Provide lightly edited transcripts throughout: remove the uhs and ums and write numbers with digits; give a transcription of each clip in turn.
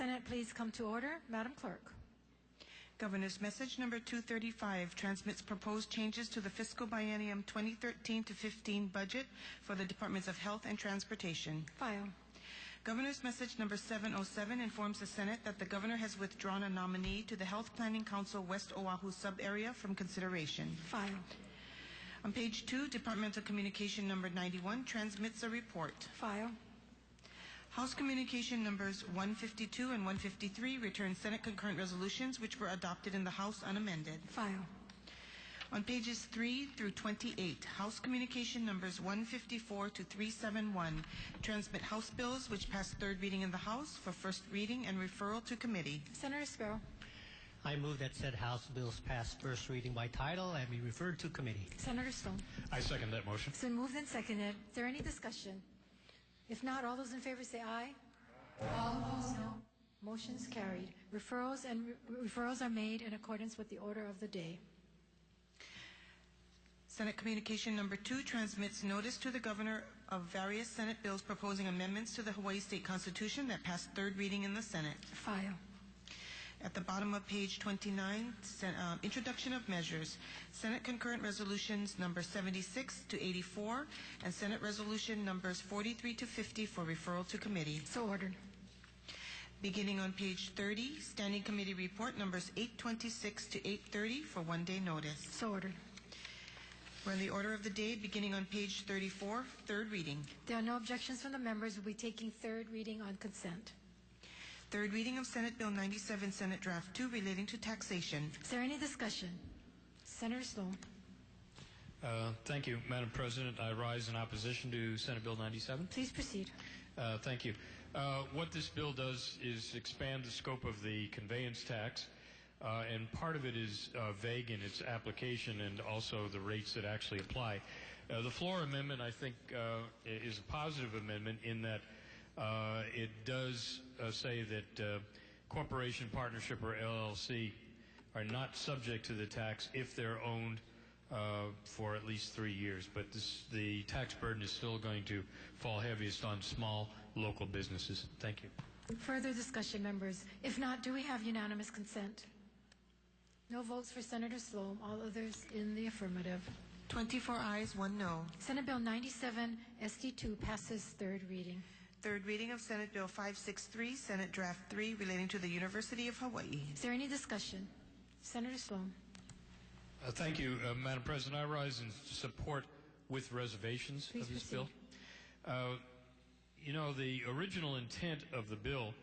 Senate, please come to order. Madam Clerk. Governor's Message number 235 transmits proposed changes to the fiscal biennium 2013 to 15 budget for the Departments of Health and Transportation. File. Governor's Message number 707 informs the Senate that the Governor has withdrawn a nominee to the Health Planning Council West Oahu sub-area from consideration. File. On page 2, Departmental Communication number 91 transmits a report. File. House Communication numbers 152 and 153 return Senate concurrent resolutions which were adopted in the House unamended. File. On pages 3 through 28, House Communication numbers 154 to 371 transmit House bills which pass third reading in the House for first reading and referral to committee. Senator Sparrow. I move that said House bills pass first reading by title and be referred to committee. Senator Slom. I second that motion. It's been moved and seconded. Is there any discussion? If not, all those in favor say aye. All opposed, no. Motion's carried. Referrals are made in accordance with the order of the day. Senate Communication number 2 transmits notice to the Governor of various Senate bills proposing amendments to the Hawaii State Constitution that passed third reading in the Senate. File. At the bottom of page 29, introduction of measures, Senate concurrent resolutions number 76 to 84 and Senate resolution numbers 43 to 50 for referral to committee. So ordered. Beginning on page 30, Standing Committee Report numbers 826 to 830 for one-day notice. So ordered. We're in the order of the day, beginning on page 34, third reading. There are no objections from the members. We'll be taking third reading on consent. Third reading of Senate Bill 97, Senate Draft 2, relating to taxation. Is there any discussion? Senator Slom. Thank you, Madam President. I rise in opposition to Senate Bill 97. Please proceed. Thank you. What this bill does is expand the scope of the conveyance tax, and part of it is vague in its application and also the rates that actually apply. The floor amendment, I think, is a positive amendment in that it does say that corporation, partnership, or LLC are not subject to the tax if they're owned for at least 3 years. But the tax burden is still going to fall heaviest on small local businesses. Thank you. Further discussion, members? If not, do we have unanimous consent? No votes for Senator Slom. All others in the affirmative. 24 ayes, 1 no. Senate Bill 97, SD2, passes third reading. Third reading of Senate Bill 563, Senate Draft 3, relating to the University of Hawaii. Is there any discussion? Senator Slom. Thank you, Madam President. I rise in support with reservations Please of this proceed. bill. You know, the original intent of the bill,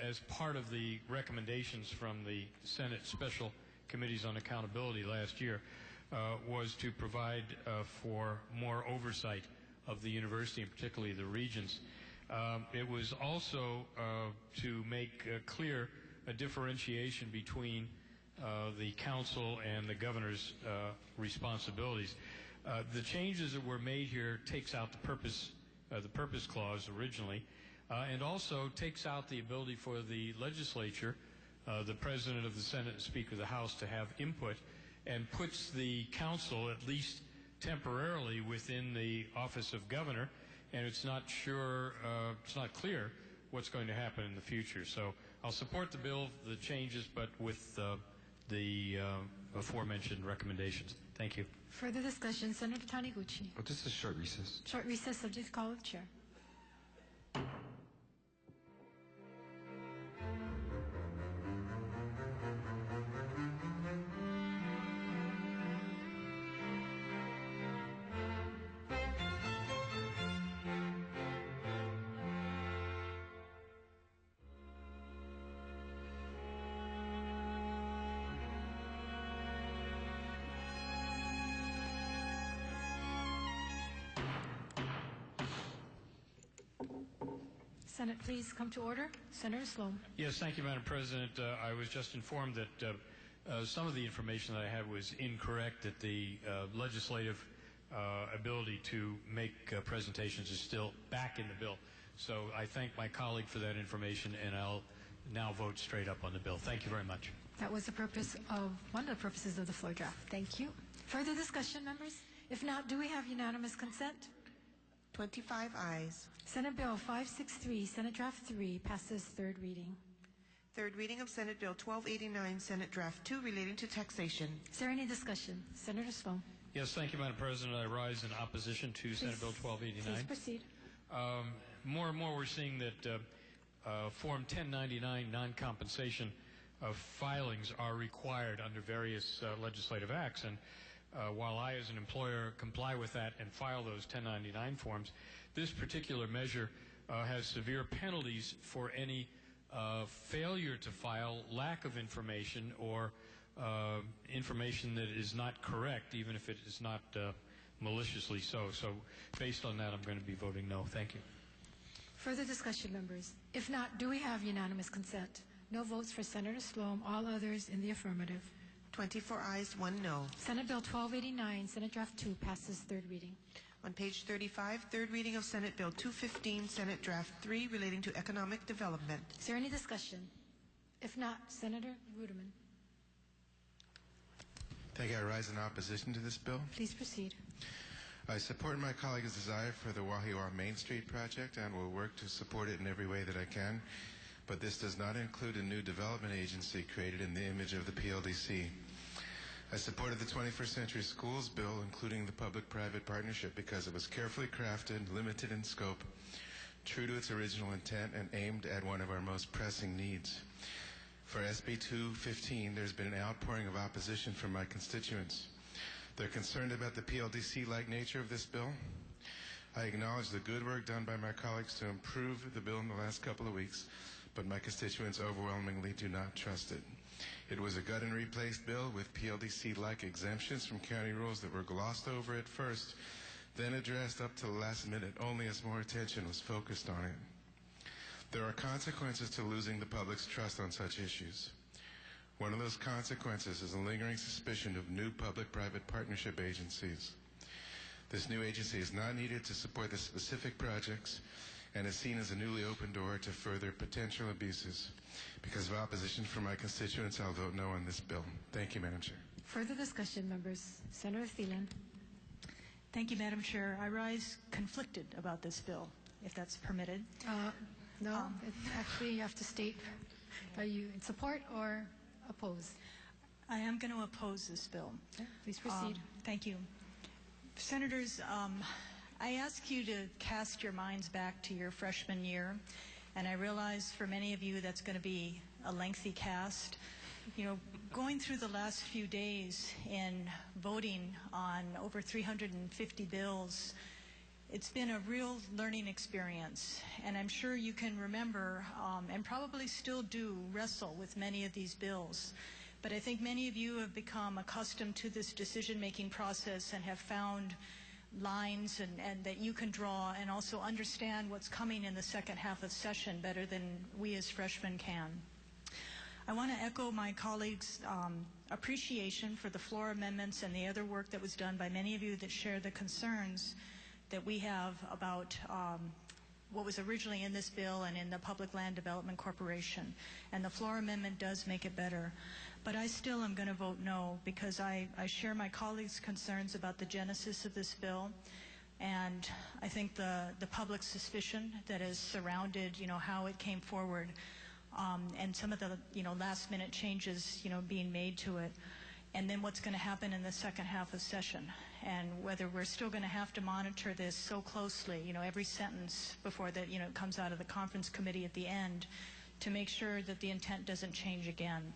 as part of the recommendations from the Senate Special Committees on Accountability last year, was to provide for more oversight of the university, and particularly the regents. It was also to make clear a differentiation between the council and the governor's responsibilities. The changes that were made here takes out the purpose clause originally, and also takes out the ability for the legislature, the President of the Senate and Speaker of the House, to have input, and puts the council, at least temporarily, within the office of governor, and it's not clear what's going to happen in the future. So I'll support the bill, the changes, but with the aforementioned recommendations. Thank you. Further discussion, Senator Taniguchi. This is a short recess. Short recess, subject to call of chair. Senate, please come to order. Senator Slom. Yes, thank you, Madam President. I was just informed that some of the information that I had was incorrect, that the legislative ability to make presentations is still back in the bill. So I thank my colleague for that information, and I'll now vote straight up on the bill. Thank you very much. That was the purpose of one of the purposes of the floor draft. Thank you. Further discussion, members? If not, do we have unanimous consent? 25 ayes. Senate Bill 563, Senate Draft 3, passes third reading. Third reading of Senate Bill 1289, Senate Draft 2, relating to taxation. Is there any discussion? Senator Slom. Yes, thank you, Madam President. I rise in opposition to Senate Bill 1289. Please proceed. More and more we're seeing that Form 1099 non-compensation filings are required under various legislative acts. And while I, as an employer, comply with that and file those 1099 forms, this particular measure has severe penalties for any failure to file, lack of information, or information that is not correct, even if it is not maliciously so. So based on that, I'm going to be voting no. Thank you. Further discussion, members? If not, do we have unanimous consent? No votes for Senator Slom, all others in the affirmative. 24 ayes, 1 no. Senate Bill 1289, Senate Draft 2, passes third reading. On page 35, third reading of Senate Bill 215, Senate Draft 3, relating to economic development. Is there any discussion? If not, Senator Ruderman. Thank you. I rise in opposition to this bill. Please proceed. I support my colleague's desire for the Wahiawa Main Street project and will work to support it in every way that I can, but this does not include a new development agency created in the image of the PLDC. I supported the 21st Century Schools bill, including the public-private partnership, because it was carefully crafted, limited in scope, true to its original intent, and aimed at one of our most pressing needs. For SB 215, there's been an outpouring of opposition from my constituents. They're concerned about the PLDC-like nature of this bill. I acknowledge the good work done by my colleagues to improve the bill in the last couple of weeks, but my constituents overwhelmingly do not trust it. It was a gut and replace bill with PLDC-like exemptions from county rules that were glossed over at first, then addressed up to the last minute, only as more attention was focused on it. There are consequences to losing the public's trust on such issues. One of those consequences is a lingering suspicion of new public-private partnership agencies. This new agency is not needed to support the specific projects and is seen as a newly opened door to further potential abuses. Because of opposition from my constituents, I'll vote no on this bill. Thank you, Madam Chair. Further discussion, members? Senator Thielen. Thank you, Madam Chair. I rise conflicted about this bill, if that's permitted. No, actually you have to state, are you in support or oppose? I am going to oppose this bill. Okay, please proceed. Thank you. Senators, I ask you to cast your minds back to your freshman year, and I realize for many of you that's going to be a lengthy cast. You know, going through the last few days in voting on over 350 bills, it's been a real learning experience, and I'm sure you can remember and probably still do wrestle with many of these bills. But I think many of you have become accustomed to this decision-making process and have found lines and that you can draw and also understand what's coming in the second half of session better than we as freshmen can. I want to echo my colleagues' appreciation for the floor amendments and the other work that was done by many of you that share the concerns that we have about what was originally in this bill and in the Public Land Development Corporation. And the floor amendment does make it better. But I still am going to vote no because I share my colleagues' concerns about the genesis of this bill. And I think the public suspicion that has surrounded, how it came forward and some of the, last minute changes, being made to it. And then what's going to happen in the second half of session, and whether we're still going to have to monitor this so closely, every sentence before that, it comes out of the conference committee at the end to make sure that the intent doesn't change again.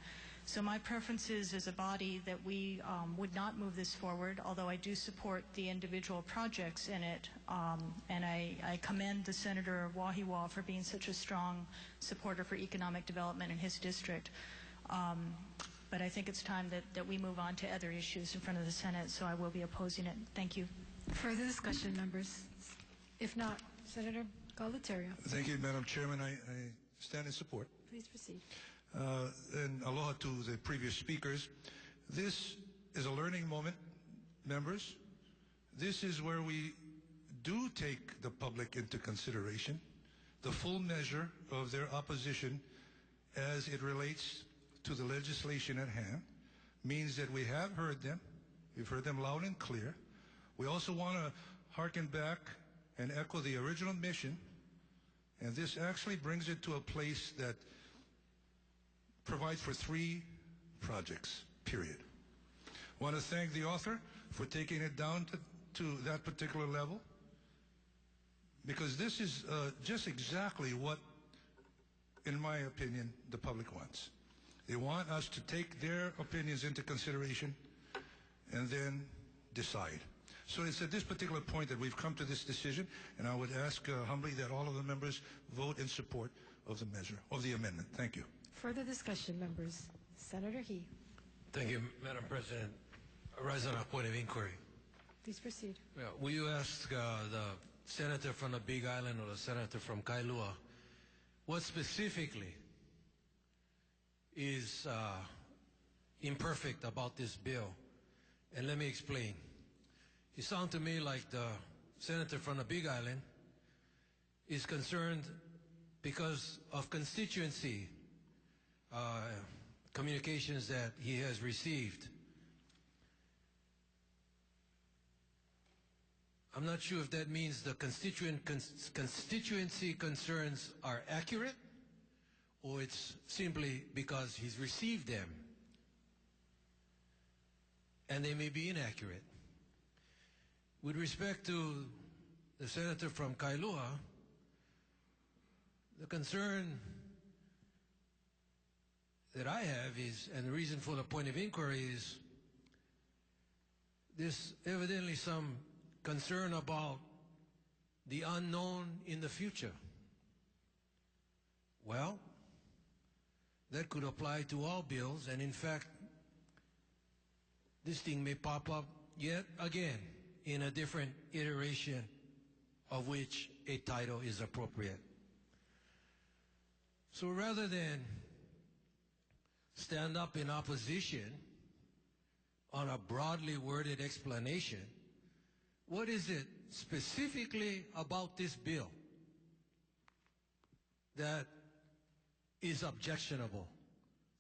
So my preference is as a body that we would not move this forward, although I do support the individual projects in it. And I commend the Senator of Wahiawa for being such a strong supporter for economic development in his district. But I think it's time that we move on to other issues in front of the Senate, so I will be opposing it. Thank you. Further discussion, members? If not, Senator Galatario. Thank you, Madam Chairman. I stand in support. Please proceed. And aloha to the previous speakers. This is a learning moment, members. This is where we do take the public into consideration, the full measure of their opposition as it relates to the legislation at hand, means that we have heard them. We've heard them loud and clear. We also want to hearken back and echo the original mission, and this actually brings it to a place that provides for 3 projects, period. Want to thank the author for taking it down to that particular level, because this is just exactly what, in my opinion, the public wants. They want us to take their opinions into consideration and then decide. So it's at this particular point that we've come to this decision, and I would ask humbly that all of the members vote in support of the measure, of the amendment. Thank you. Further discussion, members. Senator Hee. Thank you, Madam President. I rise on a point of inquiry. Please proceed. Will you ask the senator from the Big Island or the senator from Kailua what specifically is imperfect about this bill? And let me explain. It sounds to me like the senator from the Big Island is concerned because of constituency communications that he has received. I'm not sure if that means the constituency concerns are accurate, or it's simply because he's received them and they may be inaccurate. With respect to the senator from Kailua, the concern that I have is, and the reason for the point of inquiry is, there's evidently some concern about the unknown in the future. Well, that could apply to all bills, and in fact, this thing may pop up yet again in a different iteration of which a title is appropriate. So rather than stand up in opposition on a broadly worded explanation, what is it specifically about this bill that is objectionable,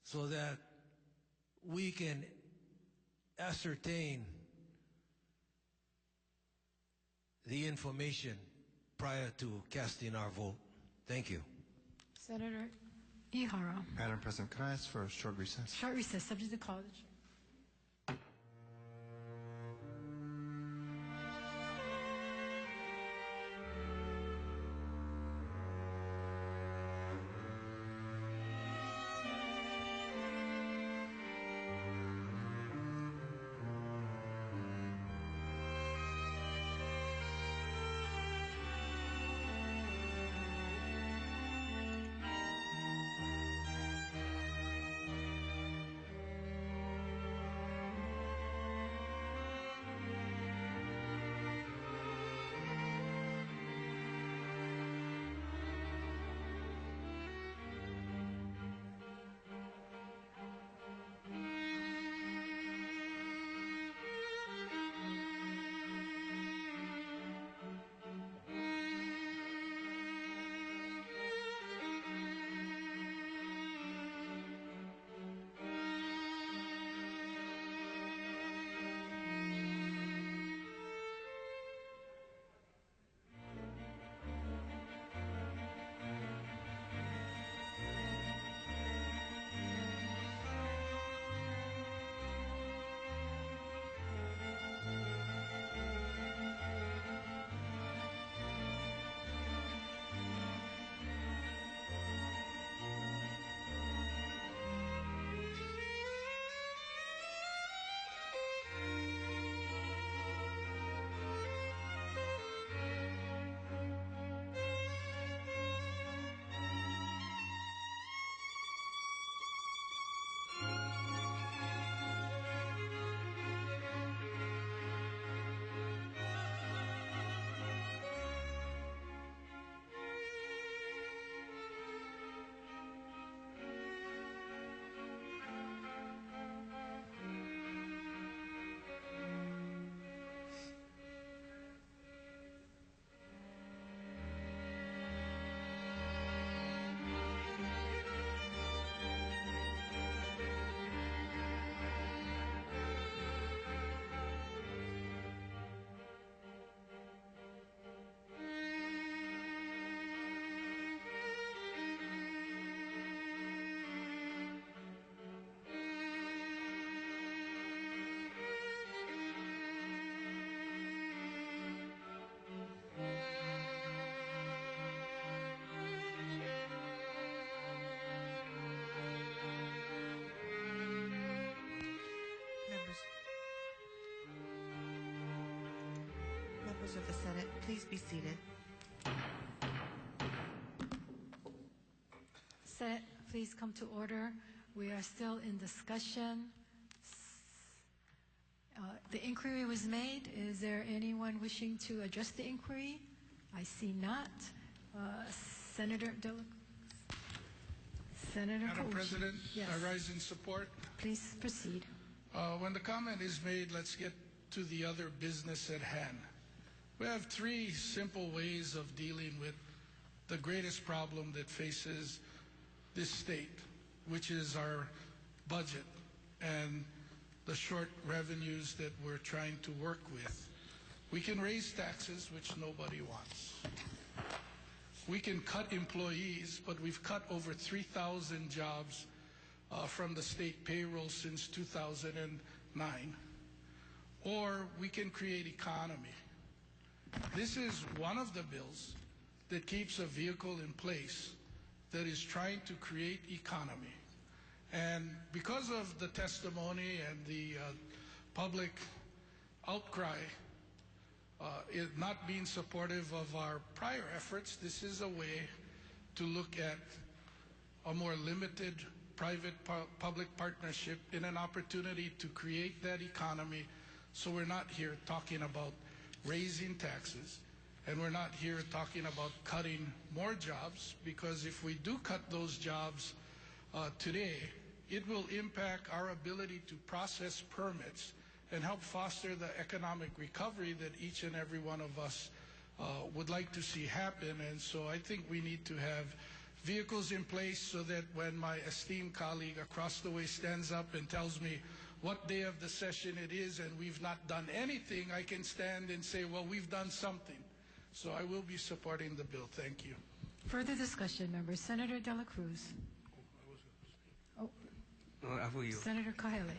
so that we can ascertain the information prior to casting our vote? Thank you. Senator Ihara. Madam President, can I ask for a short recess? Short recess, subject to college. members of the Senate please be seated. Senate, please come to order. We are still in discussion. The inquiry was made. Is there anyone wishing to address the inquiry? I see not. Senator Dela Senator Madam Kouchi. President, Yes. I rise in support. Please proceed. When the comment is made, let's get to the other business at hand. We have three simple ways of dealing with the greatest problem that faces this state, which is our budget and the short revenues that we're trying to work with. We can raise taxes, which nobody wants. We can cut employees, but we've cut over 3,000 jobs from the state payroll since 2009. Or we can create economy. This is one of the bills that keeps a vehicle in place that is trying to create economy. And because of the testimony and the public outcry, it not being supportive of our prior efforts, this is a way to look at a more limited private-public partnership in an opportunity to create that economy. So we're not here talking about raising taxes, and we're not here talking about cutting more jobs, because if we do cut those jobs today, it will impact our ability to process permits and help foster the economic recovery that each and every one of us would like to see happen. And so I think we need to have vehicles in place so that when my esteemed colleague across the way stands up and tells me what day of the session it is and we've not done anything, I can stand and say, well, we've done something. So I will be supporting the bill. Thank you. Further discussion, members. Senator Dela Cruz. Senator Kahele.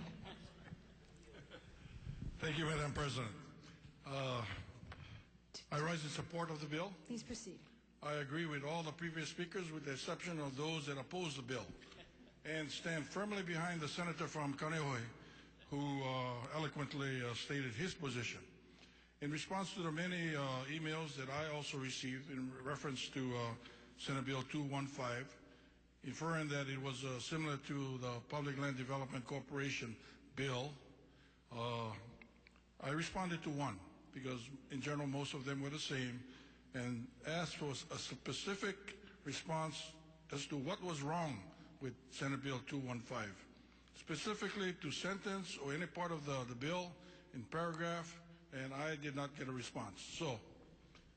Thank you, Madam President. I rise in support of the bill. Please proceed. I agree with all the previous speakers with the exception of those that oppose the bill, and stand firmly behind the senator from Kaneohe who eloquently stated his position. In response to the many emails that I also received in reference to Senate Bill 215, inferring that it was similar to the Public Land Development Corporation bill, I responded to one, because in general most of them were the same, and asked for a specific response as to what was wrong with Senate Bill 215, specifically to sentence or any part of the bill in paragraph, and I did not get a response. So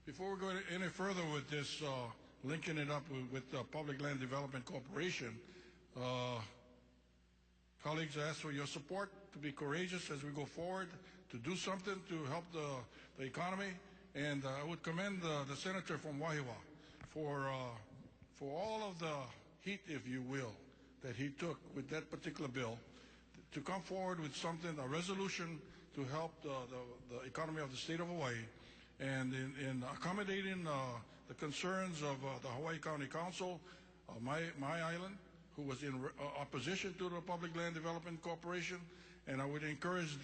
before we go any further with this, linking it up with the Public Land Development Corporation, colleagues, I ask for your support to be courageous as we go forward, to do something to help the economy. And I would commend the senator from Wahiawa for all of the heat, if you will, that he took with that particular bill, to come forward with something, a resolution to help the economy of the state of Hawaii, and in accommodating the concerns of the Hawaii County Council, my island, who was in opposition to the Public Land Development Corporation. And I would encourage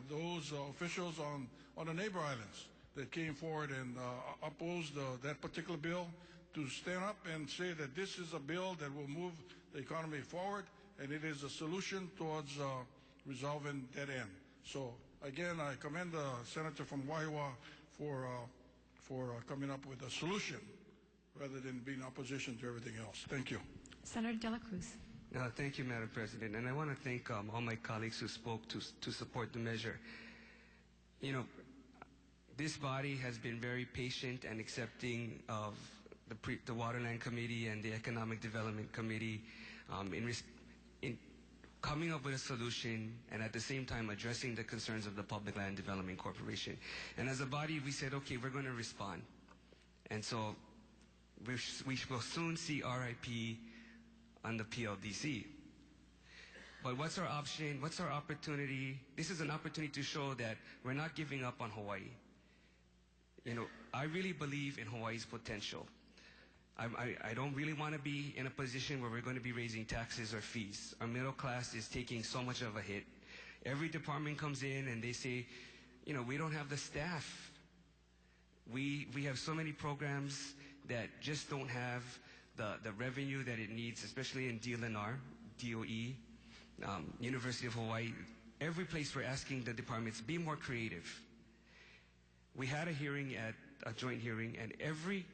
those officials on the neighbor islands that came forward and opposed that particular bill to stand up and say that this is a bill that will move the economy forward, and it is a solution towards resolving that end. So again, I commend the senator from Wahiawa for coming up with a solution rather than being opposition to everything else. Thank you. Senator Dela Cruz. Thank you, Madam President. And I want to thank all my colleagues who spoke to support the measure. You know, this body has been very patient and accepting of the Waterland Committee and the Economic Development Committee in coming up with a solution, and at the same time addressing the concerns of the Public Land Development Corporation. And as a body, we said, okay, we're going to respond. And so we will soon see RIP on the PLDC. But what's our option? What's our opportunity? This is an opportunity to show that we're not giving up on Hawaii. You know, I really believe in Hawaii's potential. I don't really want to be in a position where we're going to be raising taxes or fees. Our middle class is taking so much of a hit. Every department comes in and they say, you know, we don't have the staff. We have so many programs that just don't have the revenue that it needs, especially in DLNR, DOE, University of Hawaii. Every place we're asking the departments, be more creative. We had a hearing a joint hearing, and every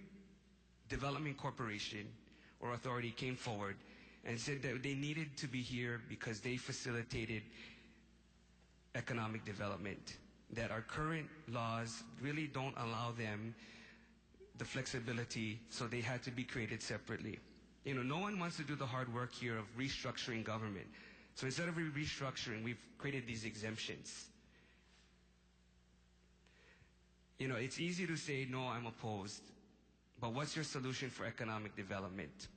development corporation or authority came forward and said that they needed to be here because they facilitated economic development, that our current laws really don't allow them the flexibility, so they had to be created separately. No one wants to do the hard work here of restructuring government. So instead of restructuring, we've created these exemptions. It's easy to say, no, I'm opposed, but what's your solution for economic development?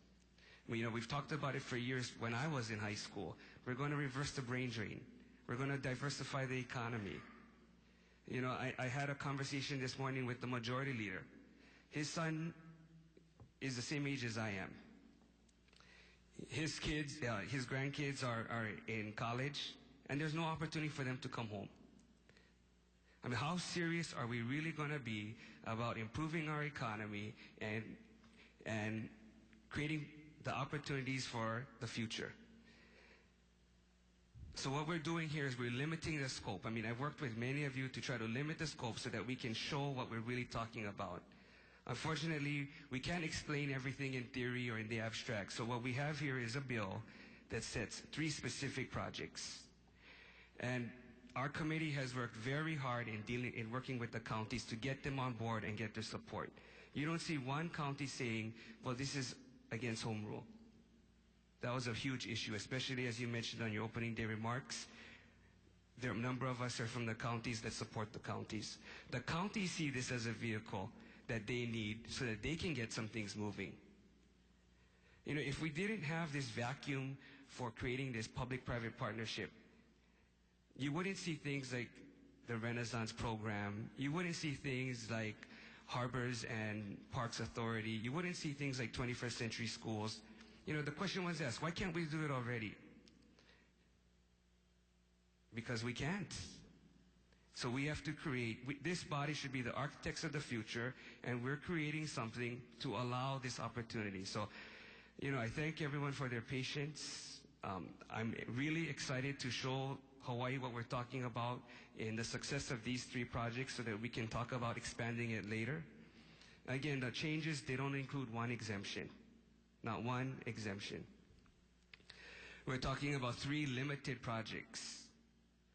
We've talked about it for years when I was in high school. We're going to reverse the brain drain. We're going to diversify the economy. I had a conversation this morning with the majority leader. His son is the same age as I am. His kids, his grandkids are in college, and there's no opportunity for them to come home. How serious are we really going to be about improving our economy and creating the opportunities for the future? So what we're doing here is we're limiting the scope. I've worked with many of you to try to limit the scope so that we can show what we're really talking about. Unfortunately, we can't explain everything in theory or in the abstract. So what we have here is a bill that sets 3 specific projects. And our committee has worked very hard in working with the counties to get them on board and get their support. You don't see one county saying, well, this is against home rule. That was a huge issue, especially as you mentioned on your opening day remarks. There are a number of us are from the counties that support the counties. The counties see this as a vehicle that they need so that they can get some things moving. If we didn't have this vacuum for creating this public-private partnership, you wouldn't see things like the Renaissance program. You wouldn't see things like Harbors and Parks Authority. You wouldn't see things like 21st Century Schools. The question was asked, why can't we do it already? Because we can't. So we have to create, this body should be the architects of the future, and we're creating something to allow this opportunity. So, I thank everyone for their patience. I'm really excited to show Hawaii what we're talking about in the success of these 3 projects so that we can talk about expanding it later. Again, the changes, they don't include one exemption. Not one exemption. We're talking about 3 limited projects.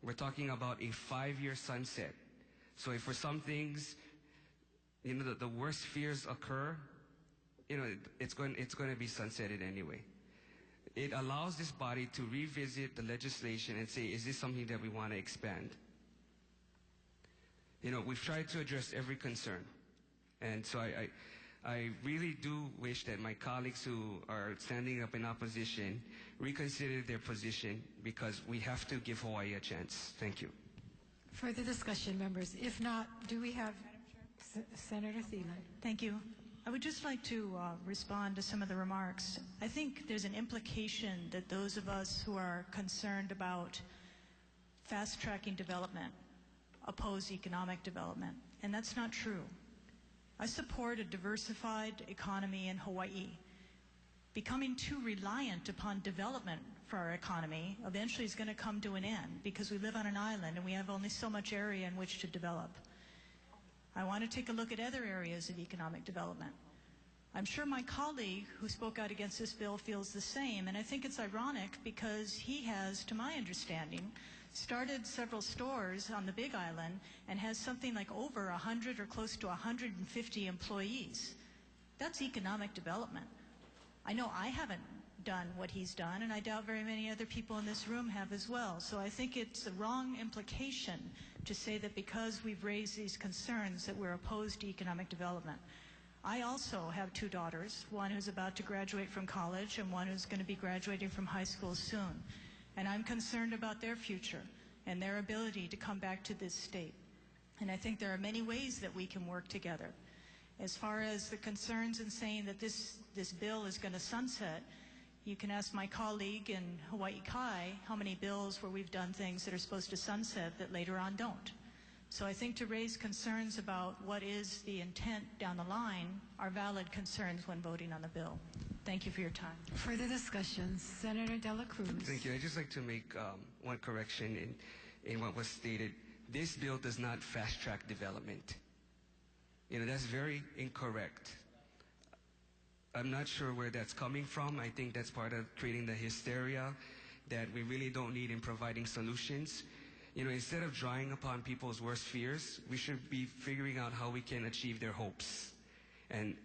We're talking about a 5-year sunset. So if for some things, the worst fears occur, it's going to be sunsetted anyway. It allows this body to revisit the legislation and say, is this something that we want to expand? We've tried to address every concern. And so I really do wish that my colleagues who are standing up in opposition reconsider their position, because we have to give Hawaii a chance. Thank you. Further discussion, members? If not, do we have Senator Thielen? Thank you. I would just like to respond to some of the remarks. I think there's an implication that those of us who are concerned about fast-tracking development oppose economic development, and that's not true. I support a diversified economy in Hawaii. Becoming too reliant upon development for our economy eventually is going to come to an end, because we live on an island and we have only so much area in which to develop. I want to take a look at other areas of economic development. I'm sure my colleague who spoke out against this bill feels the same, and I think it's ironic because he has, to my understanding, started several stores on the Big Island and has something like over 100 or close to 150 employees. That's economic development. I know I haven't done what he's done, and I doubt very many other people in this room have as well. So I think it's a wrong implication to say that because we've raised these concerns that we're opposed to economic development. I also have 2 daughters, one who's about to graduate from college and one who's going to be graduating from high school soon. And I'm concerned about their future and their ability to come back to this state. And I think there are many ways that we can work together. As far as the concerns in saying that this bill is going to sunset, you can ask my colleague in Hawaii Kai how many bills where we've done things that are supposed to sunset that later on don't. So I think to raise concerns about what is the intent down the line are valid concerns when voting on the bill. Thank you for your time. Further discussion, Senator Dela Cruz. Thank you. I'd just like to make one correction in what was stated. This bill does not fast-track development. You know, that's very incorrect. I'm not sure where that's coming from. I think that's part of creating the hysteria that we really don't need in providing solutions. You know, instead of drawing upon people's worst fears, we should be figuring out how we can achieve their hopes. And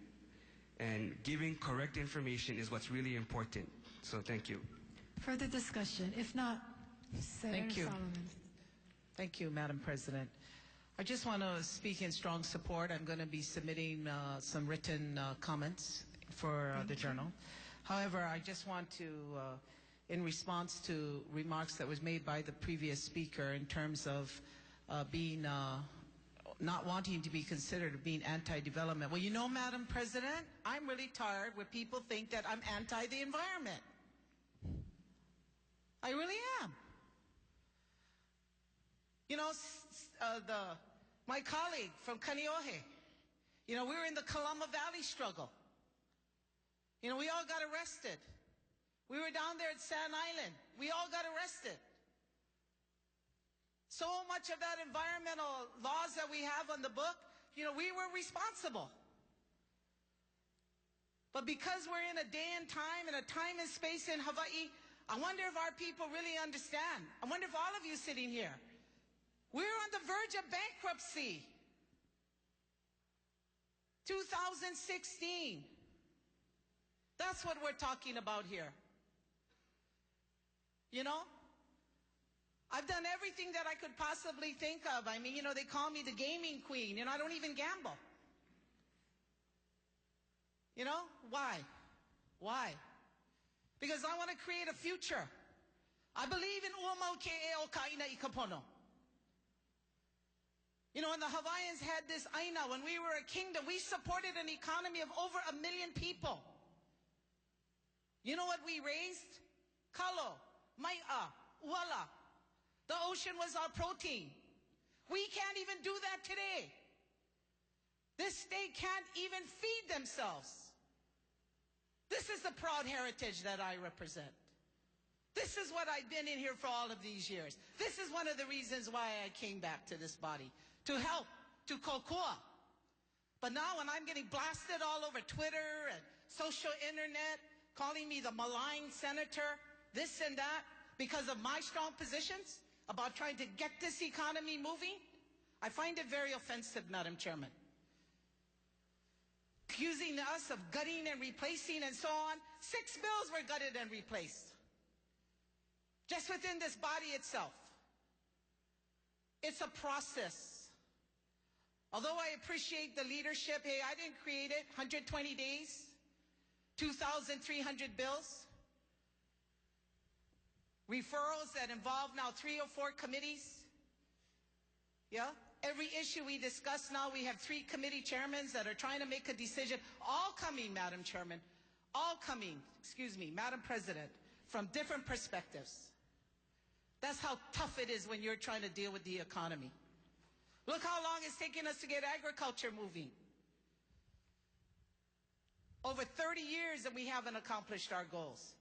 giving correct information is what's really important. So thank you. Further discussion. If not, Senator Solomon. Thank you, Madam President. I just want to speak in strong support. I'm going to be submitting some written comments for the journal. However, I just want to, in response to remarks that was made by the previous speaker in terms of being not wanting to be considered being anti-development. Well, you know, Madam President, I'm really tired when people think that I'm anti the environment. I really am. You know, my colleague from Kaneohe, you know, we were in the Kalama Valley struggle. You know, we all got arrested. We were down there at Sand Island. We all got arrested. So much of that environmental laws that we have on the book, you know, we were responsible. But because we're in a day and time, in a time and space in Hawaii, I wonder if our people really understand. I wonder if all of you sitting here, we're on the verge of bankruptcy. 2016. That's what we're talking about here. You know? I've done everything that I could possibly think of. I mean, you know, they call me the gaming queen. You know, I don't even gamble. You know? Why? Why? Because I want to create a future. I believe in Uamau Ke'e o Ka'ina I Kapono. You know, when the Hawaiians had this aina, when we were a kingdom, we supported an economy of over 1 million people. You know what we raised? Kalo, mai'a, uala. The ocean was our protein. We can't even do that today. This state can't even feed themselves. This is the proud heritage that I represent. This is what I've been in here for all of these years. This is one of the reasons why I came back to this body, to help, to kokua. But now when I'm getting blasted all over Twitter and social internet, calling me the malign senator, this and that, because of my strong positions about trying to get this economy moving, I find it very offensive, Madam Chairman. Accusing us of gutting and replacing and so on. 6 bills were gutted and replaced. Just within this body itself. It's a process. Although I appreciate the leadership, hey, I didn't create it. 120 days, 2,300 bills. Referrals that involve now 3 or 4 committees. Yeah? Every issue we discuss now, we have 3 committee chairmen that are trying to make a decision. All coming, Madam Chairman. All coming, Madam President, from different perspectives. That's how tough it is when you're trying to deal with the economy. Look how long it's taken us to get agriculture moving. Over 30 years and we haven't accomplished our goals.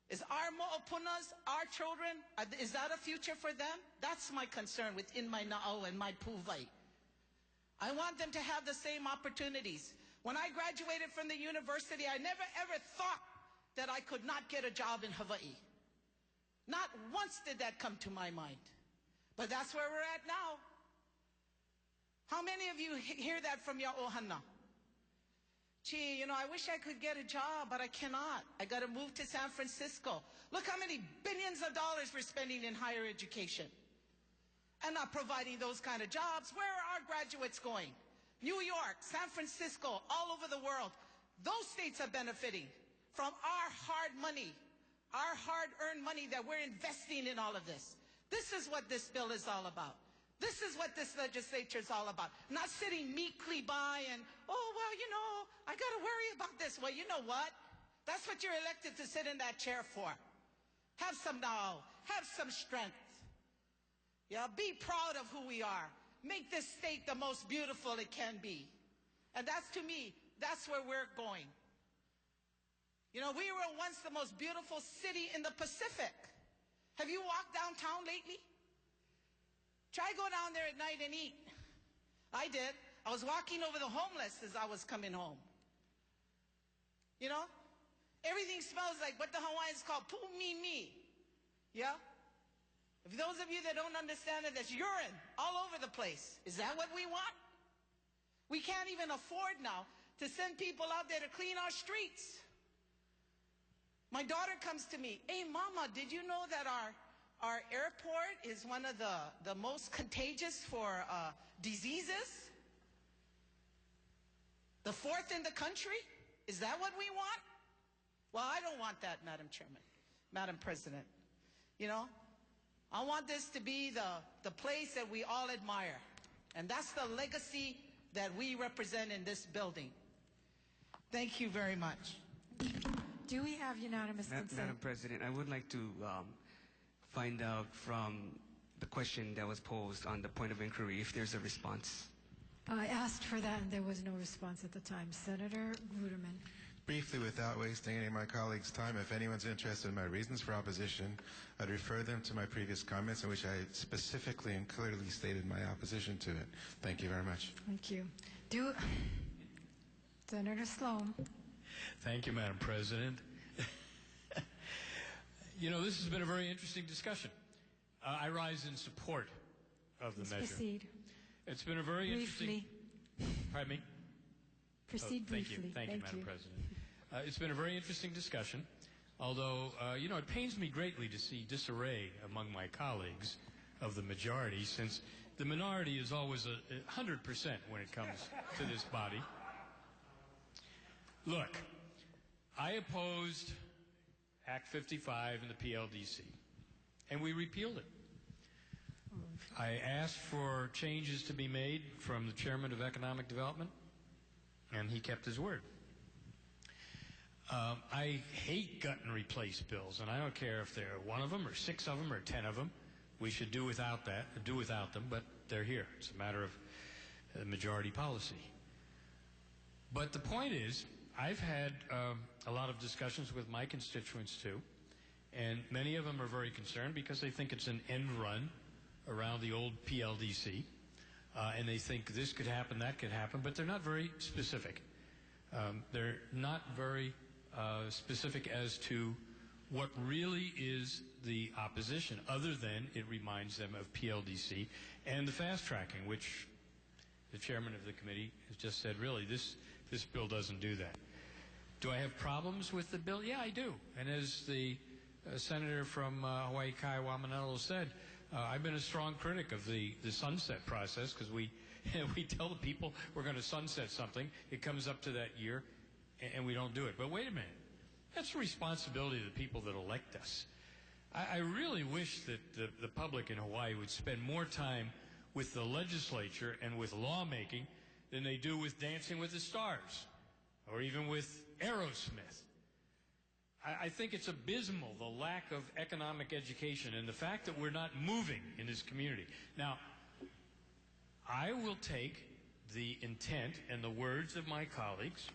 Is our mo'opunas, our children, is that a future for them? That's my concern within my na'o and my pu'uvai. I want them to have the same opportunities. When I graduated from the university, I never ever thought that I could not get a job in Hawaii. Not once did that come to my mind. But that's where we're at now. How many of you hear that from your ohana? Gee, you know, I wish I could get a job, but I cannot. I got to move to San Francisco. Look how many billions of dollars we're spending in higher education. And not providing those kind of jobs. Where are our graduates going? New York, San Francisco, all over the world. Those states are benefiting from our hard money, our hard-earned money that we're investing in all of this. This is what this bill is all about. This is what this legislature is all about. Not sitting meekly by and, oh, well, you know, I got to worry about this. Well, you know what? That's what you're elected to sit in that chair for. Have some know, have some strength. Yeah, be proud of who we are. make this state the most beautiful it can be. And that's, to me, that's where we're going. You know, we were once the most beautiful city in the Pacific. Have you walked downtown lately? Try go down there at night and eat. I did. I was walking over the homeless as I was coming home. You know? Everything smells like what the Hawaiians call pu mi mi. Yeah? If those of you that don't understand it, that's urine all over the place. Is that what we want? We can't even afford now to send people out there to clean our streets. My daughter comes to me, hey, Mama, did you know that our airport is one of the most contagious for diseases? The fourth in the country? Is that what we want? Well, I don't want that, Madam Chairman, Madam President. You know, I want this to be the place that we all admire. And that's the legacy that we represent in this building. Thank you very much. Do we have unanimous consent? Madam President, I would like to find out from the question that was posed on the point of inquiry if there's a response. I asked for that and there was no response at the time. Senator Ruderman. Briefly, without wasting any of my colleagues' time, if anyone's interested in my reasons for opposition, I'd refer them to my previous comments in which I specifically and clearly stated my opposition to it. Thank you very much. Thank you. Senator Slom. Thank you, Madam President. You know, this has been a very interesting discussion. I rise in support of the measure. Proceed. It's been a very briefly. interesting... Pardon me? Proceed briefly. Thank you, Madam President. It's been a very interesting discussion, although, you know, it pains me greatly to see disarray among my colleagues of the majority, since the minority is always 100% when it comes to this body. Look, I opposed Act 55 in the PLDC, and we repealed it. I asked for changes to be made from the Chairman of Economic Development, and he kept his word. I hate gut and replace bills, and I don't care if there are one of them or 6 of them or 10 of them. We should do without them, but they're here. It's a matter of majority policy. But the point is, I've had a lot of discussions with my constituents too, and many of them are very concerned because they think it's an end run around the old PLDC, and they think this could happen, that could happen, but they're not very specific. They're not very specific as to what really is the opposition, other than it reminds them of PLDC and the fast tracking, which the chairman of the committee has just said, really, this bill doesn't do that. Do I have problems with the bill? Yeah, I do. And as the senator from Hawaii Kai-Wamanelo said, I've been a strong critic of the sunset process, because we tell the people we're going to sunset something, it comes up to that year, and we don't do it. But wait a minute. That's the responsibility of the people that elect us. I really wish that the public in Hawaii would spend more time with the legislature and with lawmaking than they do with Dancing with the Stars or even with Aerosmith. I think it's abysmal, the lack of economic education and the fact that we're not moving in this community. Now, I will take the intent and the words of my colleagues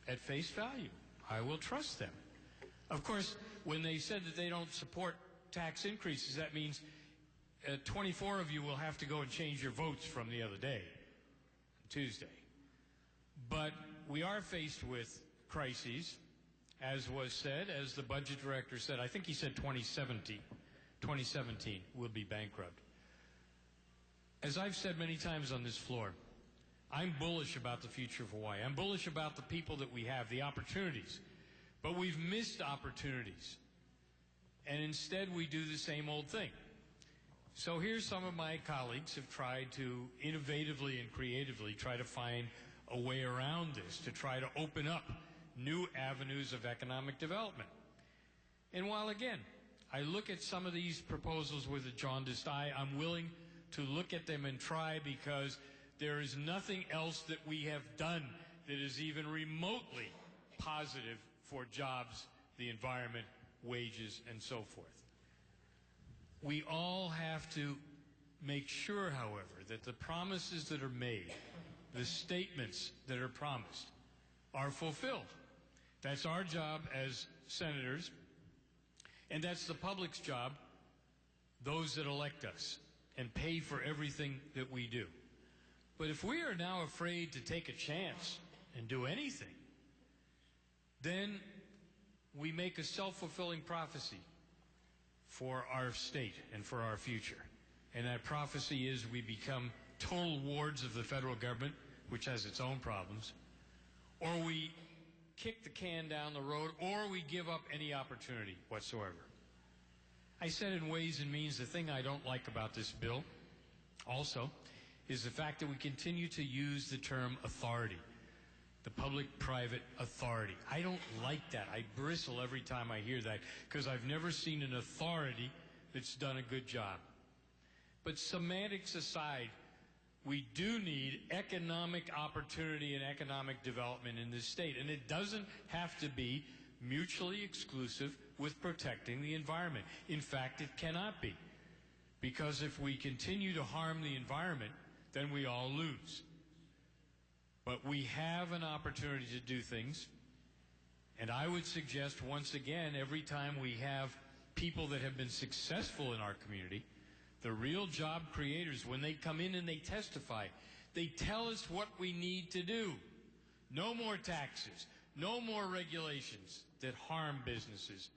at face value. I will trust them. Of course, when they said that they don't support tax increases, that means 24 of you will have to go and change your votes from the other day, Tuesday. But we are faced with crises, as was said, as the budget director said. I think he said 2017 will be bankrupt. As I've said many times on this floor, I'm bullish about the future of Hawaii. I'm bullish about the people that we have, the opportunities. But we've missed opportunities. And instead we do the same old thing. So here's some of my colleagues have tried to innovatively and creatively try to find a way around this, to try to open up new avenues of economic development. And while, again, I look at some of these proposals with a jaundiced eye, I'm willing to look at them and try, because there is nothing else that we have done that is even remotely positive for jobs, the environment, wages, and so forth. We all have to make sure, however, that the promises that are made, the statements that are promised, are fulfilled. That's our job as senators, and that's the public's job, those that elect us and pay for everything that we do. But if we are now afraid to take a chance and do anything, then we make a self-fulfilling prophecy for our state and for our future. And that prophecy is we become total wards of the federal government, which has its own problems, or we kick the can down the road, or we give up any opportunity whatsoever. I said in Ways and Means, the thing I don't like about this bill also is the fact that we continue to use the term authority, the public-private authority. I don't like that. I bristle every time I hear that because I've never seen an authority that's done a good job. But semantics aside, we do need economic opportunity and economic development in this state, and it doesn't have to be mutually exclusive with protecting the environment. In fact, it cannot be, because if we continue to harm the environment, then we all lose. But we have an opportunity to do things, and I would suggest once again, every time we have people that have been successful in our community, the real job creators, when they come in and they testify, they tell us what we need to do. No more taxes, no more regulations that harm businesses,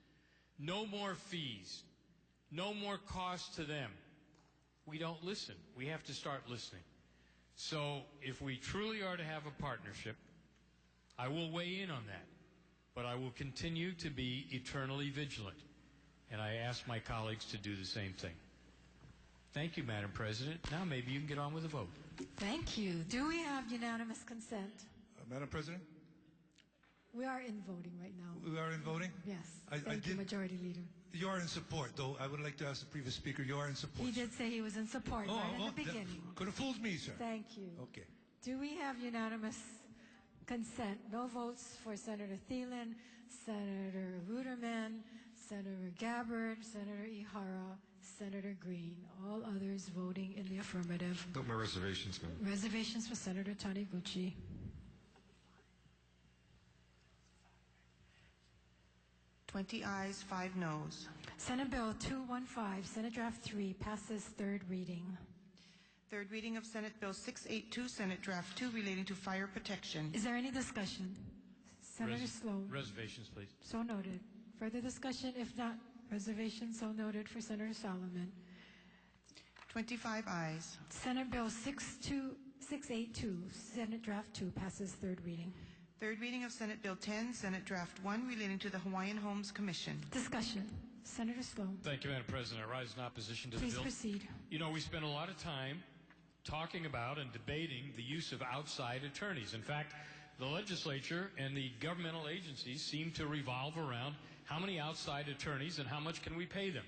no more fees, no more costs to them. We don't listen. We have to start listening. So if we truly are to have a partnership, I will weigh in on that, but I will continue to be eternally vigilant, and I ask my colleagues to do the same thing. Thank you, Madam President. Now maybe you can get on with the vote. Thank you. Do we have unanimous consent? Madam President? We are in voting right now. We are in voting? Yes. Thank you, Majority Leader. You are in support, though. I would like to ask the previous speaker, you are in support. He did say he was in support right in the beginning. Could have fooled me, sir. Thank you. Okay. Do we have unanimous consent? No votes for Senator Thielen, Senator Ruderman, Senator Gabbard, Senator Ihara, Senator Green. All others voting in the affirmative. No more reservations, ma'am. Reservations for Senator Taniguchi. 20 ayes, 5 noes. Senate Bill 215, Senate Draft 3, passes third reading. Third reading of Senate Bill 682, Senate Draft 2, relating to fire protection. Is there any discussion? Senator Slom. Reservations, please. So noted. Further discussion? If not, reservation so noted for Senator Solomon. 25 ayes. Senate Bill 682, Senate Draft 2, passes third reading. Third reading of Senate Bill 10, Senate Draft 1, relating to the Hawaiian Homes Commission. Discussion. Senator Slom. Thank you, Madam President. I rise in opposition to the bill. Please proceed. You know, we spend a lot of time talking about and debating the use of outside attorneys. In fact, the legislature and the governmental agencies seem to revolve around how many outside attorneys and how much can we pay them.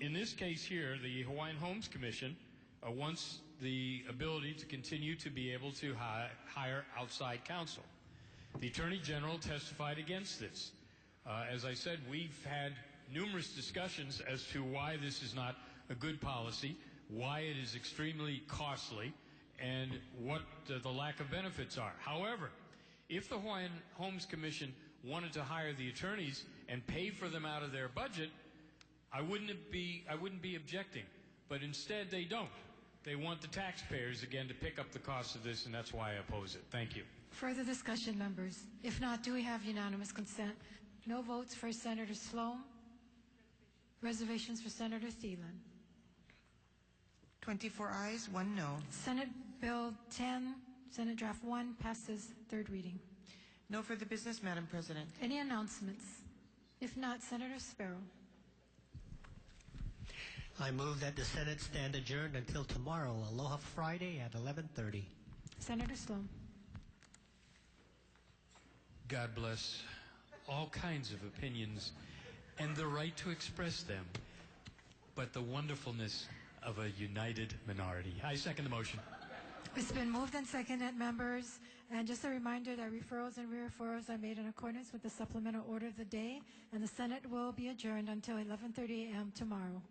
In this case here, the Hawaiian Homes Commission wants the ability to continue to be able to hire outside counsel. The Attorney General testified against this. As I said, we've had numerous discussions as to why this is not a good policy, why it is extremely costly, and what the lack of benefits are. However, if the Hawaiian Homes Commission wanted to hire the attorneys and pay for them out of their budget, I wouldn't be objecting. But instead, they don't. They want the taxpayers, again, to pick up the cost of this, and that's why I oppose it. Thank you. Further discussion, members? If not, do we have unanimous consent? No votes for Senator Slom. Reservations for Senator Thielen. 24 ayes, 1 no. Senate Bill 10, Senate Draft 1, passes third reading. No further business, Madam President. Any announcements? If not, Senator Sparrow. I move that the Senate stand adjourned until tomorrow, Aloha Friday at 11:30. Senator Slom. God bless all kinds of opinions and the right to express them, but the wonderfulness of a united minority. I second the motion. It's been moved and seconded, members. And just a reminder that referrals and re-referrals are made in accordance with the supplemental order of the day, and the Senate will be adjourned until 11:30 a.m. tomorrow.